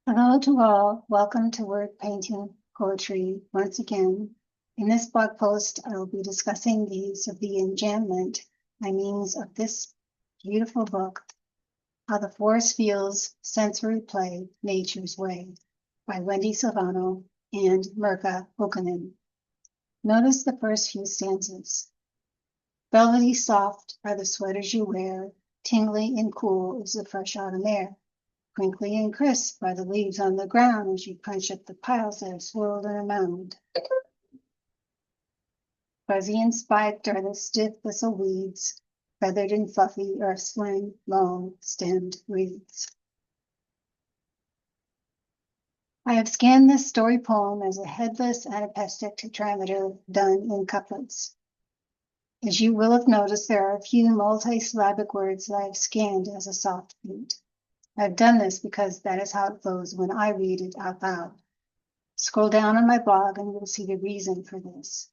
Hello to all. Welcome to Word Painting Poetry once again. In this blog post, I will be discussing the use of the enjambment by means of this beautiful book, How the Forest Feels Sensory Play, Nature's Way, by Wendy Silvano and Mirka Hokkanen. Notice the first few stanzas. Velvety soft are the sweaters you wear, tingly and cool is the fresh autumn air. Crinkly and crisp are the leaves on the ground as you punch up the piles that are swirled in a mound. Fuzzy and spiked are the stiff thistle weeds, feathered and fluffy are slim, long-stemmed reeds. I have scanned this story poem as a headless anapestic tetrameter done in couplets. As you will have noticed, there are a few multi-syllabic words that I have scanned as a soft beat. I've done this because that is how it flows when I read it out loud. Scroll down on my blog and you'll see the reason for this.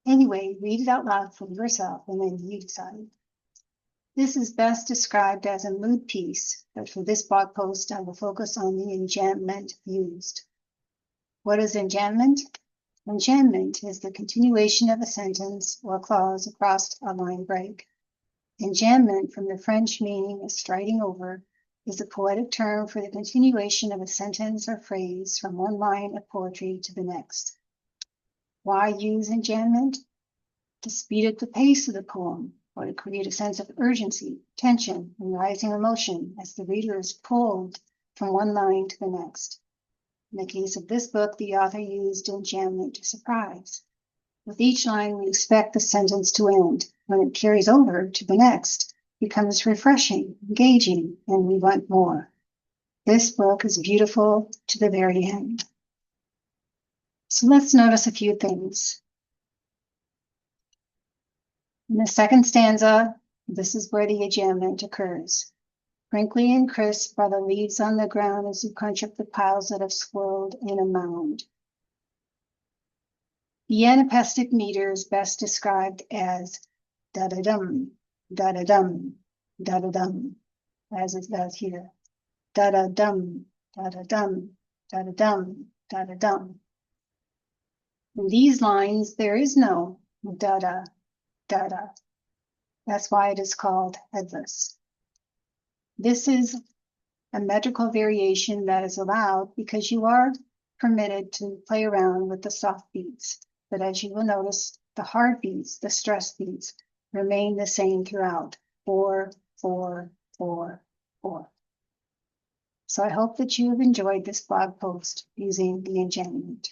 Anyway, read it out loud for yourself and then you decide. This is best described as a mood piece, but for this blog post, I will focus on the enjambment used. What is enjambment? Enjambment is the continuation of a sentence or clause across a line break. Enjambment, from the French meaning of striding over, is a poetic term for the continuation of a sentence or phrase from one line of poetry to the next. Why use enjambment? To speed up the pace of the poem, or to create a sense of urgency, tension, and rising emotion as the reader is pulled from one line to the next. In the case of this book, the author used enjambment to surprise. With each line, we expect the sentence to end. When it carries over to the next, it becomes refreshing, engaging, and we want more. This book is beautiful to the very end. So let's notice a few things. In the second stanza, this is where the enjambment occurs. Crinkly and crisp are the leaves on the ground as you crunch up the piles that have swirled in a mound. The anapestic meter is best described as da-da-dum, da-da-dum, da-da-dum, as it does here. Da-da-dum, da-da-dum, da-da-dum, da-da-dum. In these lines, there is no da-da, da-da. That's why it is called headless. This is a metrical variation that is allowed because you are permitted to play around with the soft beats. But as you will notice, the hard beats, the stress beats, remain the same throughout. 4, 4, 4, 4. So I hope that you have enjoyed this blog post using the enjambment.